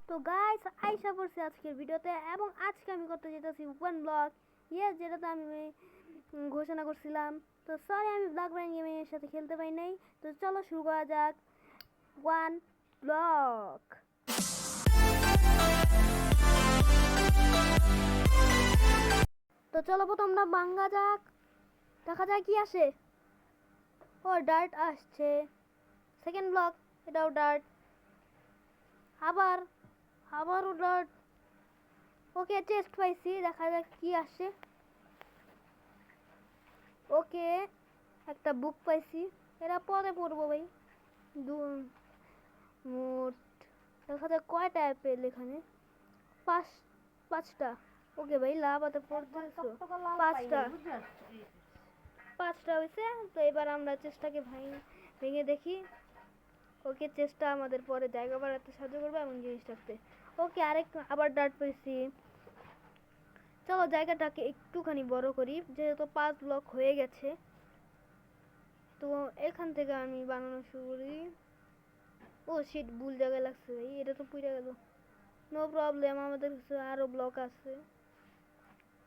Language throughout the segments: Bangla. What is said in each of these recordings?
তো গাইস আইসা পড়ছি আজকের ভিডিওতে এবং আজকে আমি করতে যেতেছি ওয়ান ব্লক যেটাতে আমি ঘোষণা করছিলাম। তো সরি আমি ব্লক ব্রাইন গেমের সাথে খেলতে পারি নাই। তো চলো শুরু করা যাক ওয়ান ব্লক। তো চলো প্রথমটা ভাঙ্গা যাক, দেখা যাক কি আসে। ও ডার্ট আসছে। সেকেন্ড ব্লক, এটাও ডার্ট, আবারও ডার্ট। ওকে চেস্ট পাইছি, দেখা যাক কি আসে। ওকে একটা বুক পাইছি, এরা পরে পড়বো ভাই। মোট দেখা যাক কয়টা অ্যাপেল এখানে। পাঁচটা। ওকে ভাই লাভাতে পড়তেছো। পাঁচটা হয়েছে। তো এবার আমরা চেষ্টাকে ভেঙে দেখি। ওকে চেষ্টা আমাদের পরে জায়গা বাড়াতে সাহায্য করবে এমন জিনিস রাখতে। ওকে আবার ডার্ট পেয়েছি। চলো জায়গাটাকে একটুখানি বড় করি, যেহেতু 5 ব্লক হয়ে গেছে। তো এখান থেকে আমি বানানো শুরু করি। ও শিট, ভুল জায়গায় লাগছে ভাই, এটা তো পুড়ে গেল। নো প্রবলেম, আমাদের কাছে আরো ব্লক আছে।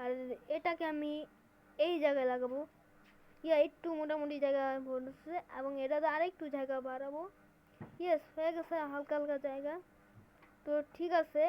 আর এটাকে আমি এই জায়গায় লাগাবো। একটু মোটামুটি জায়গা পড়ছে এবং এটাতে আরেকটু জায়গা বাড়াবো। ইয়েস, হয়ে গেছে হালকা হালকা জায়গা। তো ঠিক আছে,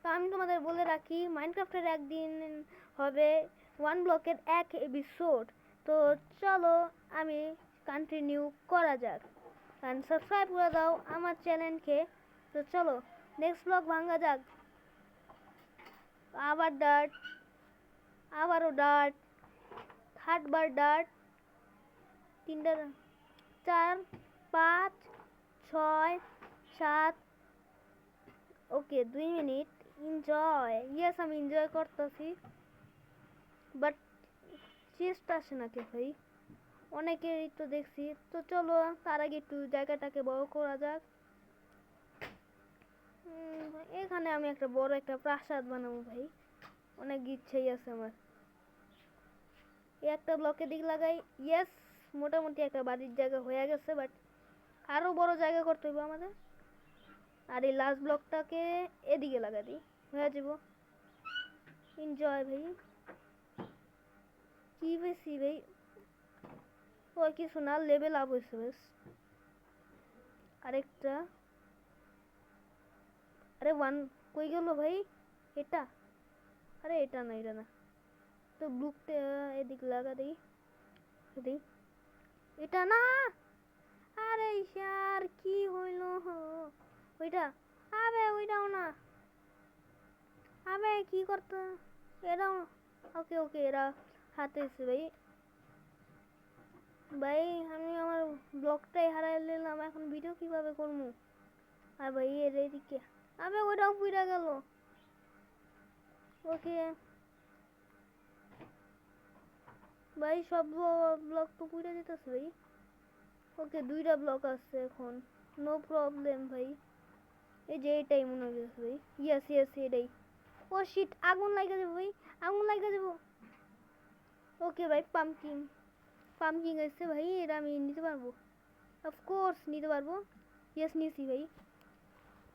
তো আমি তোমাদের বলে রাখি মাইনক্রাফটের একদিন হবে ওয়ান ব্লকের 1 এপিসোড। তো চলো আমি কন্টিনিউ করা যাক, আর সাবস্ক্রাইব করে দাও আমার চ্যানেলকে। তো চলো নেক্সট ব্লক ভাঙা যাক। আবার ডার্ট, আবারও ডার্ট, থার্ডবার ডার্ট। 3টা, 4, 5, 6, 7। ওকে 2 মিনিট এনজয়। ইয়েস আমি এনজয় করতেছি, বাট চেষ্টা আসে না কে ভাই, অনেকেরই তো দেখছি। তো চলো তার আগে একটু জায়গাটাকে বড় করা যাক। এখানে আমি একটা বড় একটা প্রাসাদ বানাবো ভাই, অনেক ইচ্ছেই আছে আমার। একটা ব্লকের দিক লাগাই। ইয়েস, মোটামুটি একটা বাড়ির জায়গা হয়ে গেছে, বাট আরো বড় জায়গা করতে হবে আমাদের। আর এই লাস্ট ব্লকটাকে এদিকে লাগা দিই, হয়ে যাব। এনজয় ভাই। কি বেশি ভাই, ওই কিছু না, লেভেল আপ হয়েছে বেশ। আরেকটা, আরে ওয়ান কই গেল ভাই এটা? আরে এটা না, এটা না। তো ব্লুকটা এদিক লাগা দিই, এটা না। আরে ইয়ার কি হইল ওইটা? আবে ওইটাও না, আবে কি করতে এরাও। ওকে ওকে, এরা হাতে এসে ভাই। ভাই আমি আমার ব্লগটাই হারাই নিলাম, এখন ভিডিও কিভাবে করবো? আর ভাই এর এদিকে, আবে ওইটাও পুড়ে গেল। ওকে ভাই, সব ব্লক তো পুড়ে যেতেছে ভাই। ওকে 2টা ব্লক আছে এখন, নো প্রবলেম ভাই। এই যে এটাই মনে হচ্ছে ভাই। ইয়েস ইয়েস এটাই। ও শিট, আগুন লাগা যাবে ভাই, আগুন লাগা যাবো। ওকে ভাই পাম্পকিং এসছে ভাই, এটা আমি নিতে পারবো, অফকোর্স নিতে পারবো। ইয়েস নিছি ভাই।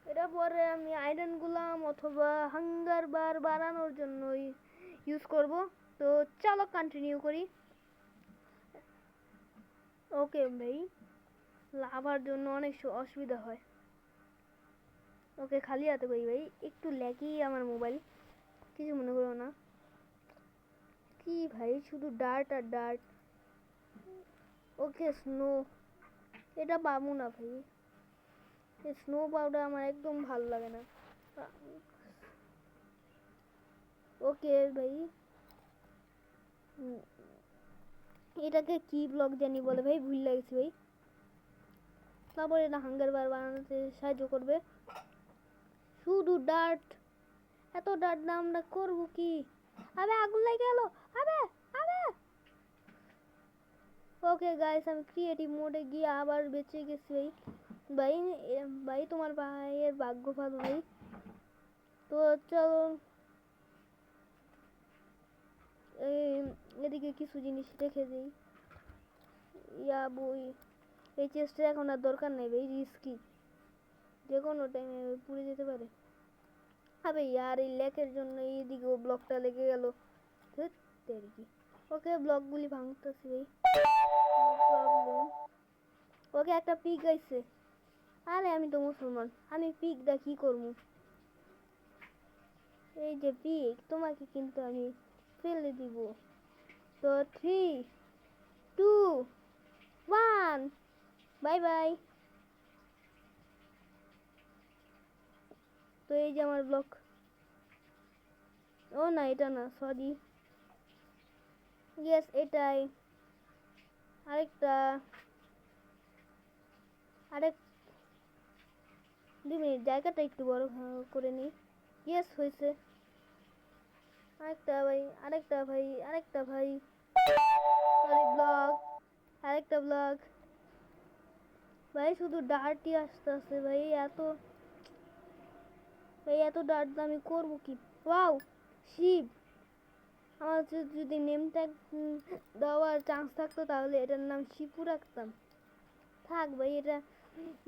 এটা পরে আমি আয়রন গুলাম অথবা হাঙ্গার বার বাড়ানোর জন্য ইউজ করব। তো চলো কন্টিনিউ করি। ওকে ভাই, লাভার জন্য অনেক অসুবিধা হয়। ওকে খালি হাতে করি ভাই, একটু ল্যাগই আমার মোবাইল, কিছু মনে করো না। কি ভাই শুধু ডার্ট আর ডার্ট। ওকে স্নো, এটা পাবো না ভাই, এই স্নো পাউডার আমার একদম ভালো লাগে না। ওকে ভাই, এটাকে কি ব্লক জানি বলে ভাই, ভুল লাগছে ভাই। তারপর এটা হাঙ্গার বার বানাতে সাহায্য করবে। শুধু ডার্ট, এত ডার্ট না আমরা করবো কি? আবে আগুন লেগে গেল, আবে আবে। ওকে গাইস, আমি ক্রিয়েটিভ মোডে গিয়ে আবার বেঁচে গেছি ভাই। ভাই তোমার ভাইয়ের ভাগ্য ভালো ভাই। তো চলো এদিকে কিছু জিনিস রেখে দিই। বই, এই চেষ্টা এখন আর দরকার নেই ভাই, রিস্কি, যে যে কোনো টাইমে পুড়ে যেতে পারে। আবে ইয়ার এই লেকের জন্য এইদিকেও ব্লকটা লেগে গেল। কি ওকে ব্লকগুলি ভাঙতেছি ভাই, প্রবলেম। ওকে একটা পিক আইছে। আরে আমি তো মুসলমান, আমি পিক দা কি করবো? এই যে পিক, তোমাকে কিন্তু আমি ফেলে দিব। তো 3 2 1 বাই বাই। তো এই যে আমার ব্লক। ও না, এটা না, সরি। ইয়েস, এটাই। আরেকটা, আরেক 2 মিনিট, জায়গাটা একটু বড় করে নিই। ইয়েস, হয়েছে। আরেকটা ভাই, আরেকটা ভাই, আরেকটা ভাই, সরি ব্লক, আরেকটা ব্লক। ভাই শুধু ডার্টই আসতেছে ভাই, এত ডার্ট আমি করবো কি? ওয়াও, শিব। আমার যদি নেম ট্যাগ দেওয়ার চান্স থাকতো তাহলে এটার নাম শিপু রাখতাম। থাক ভাই, এটা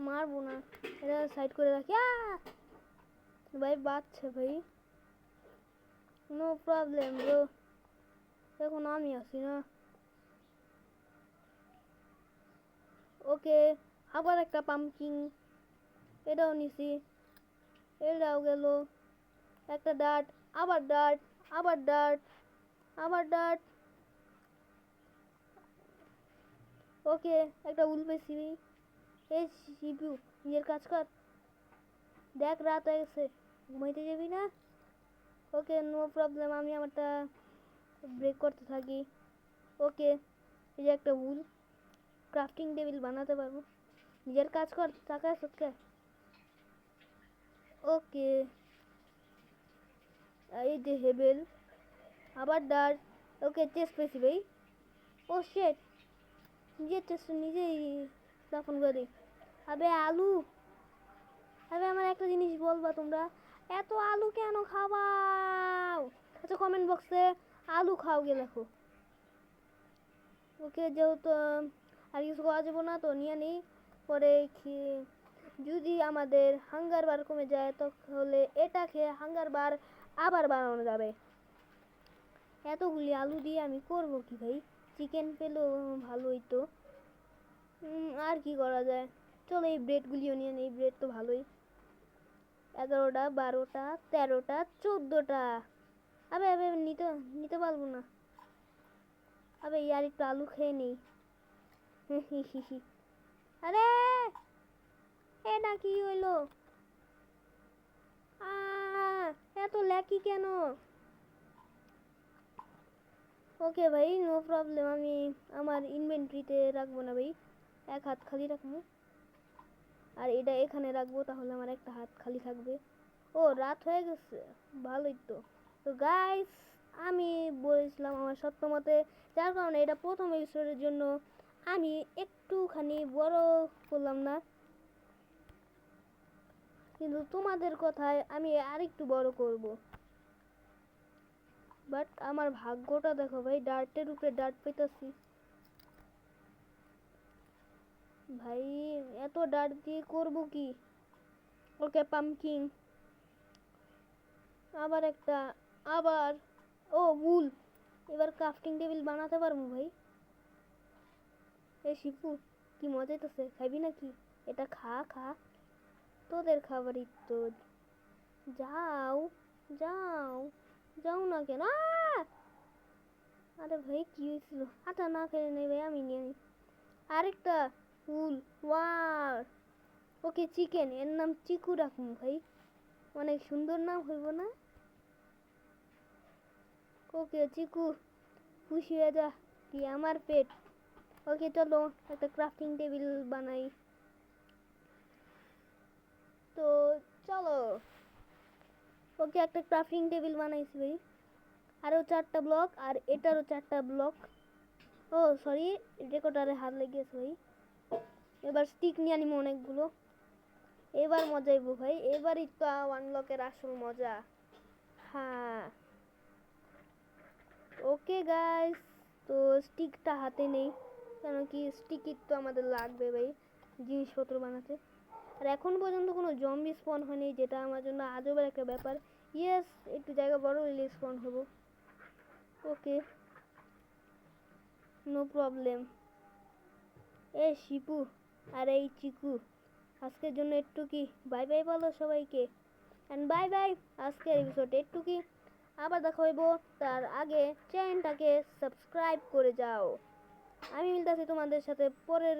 মারবো না, এটা সাইড করে রাখি। ভাই বাচ্চা ভাই, নো প্রবলেম ব্রো, এখন আমি আছি না। ওকে, আবার একটা পাম্পকিন, এটাও নিছি, এটাও গেল। একটা ডার্ট, আবার ডার্ট, আবার ডার্ট, আবার ডার্ট। ওকে, একটা উল পেয়েছি। এই শিপু, নিজের কাজ কর, দেখ রাত হয়ে গেছে, ঘুমাইতে যাবি না? ওকে, নো প্রবলেম, আমি আমারটা ব্রেক করতে থাকি। ওকে, এই যে একটা উল, ক্রাফটিং টেবিল বানাতে পারবো। নিজের কাজ কর, টাকা সৎকে। ওকে, এই যে হেবেল, আবার ডার্ট। ওকে, চেস্ট পেয়েছি ভাই। ও শেট, নিজের চেস্ট নিজেই দাফন করে। আবে আলু, আবে আমার একটা জিনিস বলবা তোমরা, এত আলু কেন খাওয়াও? আচ্ছা, কমেন্ট বক্সে আলু খাও গে লেখো। ওকে, যেহেতু আর কিছু খাওয়া যাবো না, তো নিয়ে নিই। পরে যদি আমাদের হাঙ্গার বার কমে যায় তাহলে এটা খেয়ে হাঙ্গার বার আবার বানানো যাবে। এতগুলি আলু দিয়ে আমি করব কি ভাই? চিকেন পেলেও ভালোই তো। আর কি করা যায়? চলো এই ব্রেডগুলিও নিয়ে নিই, ব্রেড তো ভালোই। 11টা 12টা 13টা 14টা। আবে আবে নিতে নিতে পারবো না। আবে ইয়ার একটু আলু খেয়ে নেই। আরে এটা কি হইলো? এত ল্যাকি কেন? ওকে ভাই, নো প্রবলেম, আমি আমার ইনভেন্টরিতে রাখবো না ভাই, এক হাত খালি রাখবো। আর এটা এখানে রাখবো, তাহলে আমার একটা হাত খালি থাকবে। ও, রাত হয়ে গেছে, ভালোই তো। তো গাইস, আমি বলেছিলাম আমার সত্য মতে, যার কারণে এটা প্রথম এপিসোডের জন্য আমি একটুখানি বড় করলাম না, কিন্তু তোমাদের কথায় আমি আরেকটু বড় করব। বাট আমার ভাগ্যটা দেখো ভাই, ডার্টের উপরে ডার্ট পেতেছি ভাই, এত ডার্ট দিয়ে করবো কি? ওকে, পাম্পকিন, আবার একটা, আবার, ও উল, এবার ক্রাফটিং টেবিল বানাতে পারবো ভাই। এই শিপু, কি মজা হইতেছে, খাইবি নাকি? এটা খা খা, তোদের খাবারই তো। যাও যাও, যাও না কেন? আরে ভাই কি হয়েছিল? আচ্ছা, না খেলে নেই ভাই, আমি নিয়ে নিই আরেকটা ফুল। ওয়াও, ওকে চিকেন, এর নাম চিকু রাখুন ভাই, অনেক সুন্দর নাম হইব না? ওকে চিকু, খুশি হয়ে যা, কি আমার পেট। ওকে চলো একটা ক্রাফটিং টেবিল বানাই। তো চলো, ওকে একটা ক্রাফটিং টেবিল বানাইছি ভাই, আরও 4টা ব্লক, আর এটারও 4টা ব্লক। ও সরি, রেকর্ডারে হাত লেগেছে ভাই। এবার স্টিক নিয়ে আনিব অনেকগুলো, এবার মজা আইব ভাই, এবারই তো আনলকের আসল মজা। হ্যাঁ, ওকে গাইস, তো স্টিকটা হাতে নেই, কেন কি স্টিক তো আমাদের লাগবে ভাই জিনিসপত্র বানাতে। আর এখন পর্যন্ত কোনো জম্বি স্পন হয়নি, যেটা আমার জন্য আজবের একটা ব্যাপার। ইয়েস, একটু জায়গা বড় হইলে স্পন হবো। ওকে, নো প্রবলেম। এ শিপু আর এই চিকু, আজকের জন্য একটু কি বাই বাই বলো সবাইকে। অ্যান্ড বাই বাই আজকের এপিসোড একটু কি। আবার দেখা হইব, তার আগে চ্যানেলটাকে সাবস্ক্রাইব করে যাও। আমি মিলতাছি তোমাদের সাথে পরের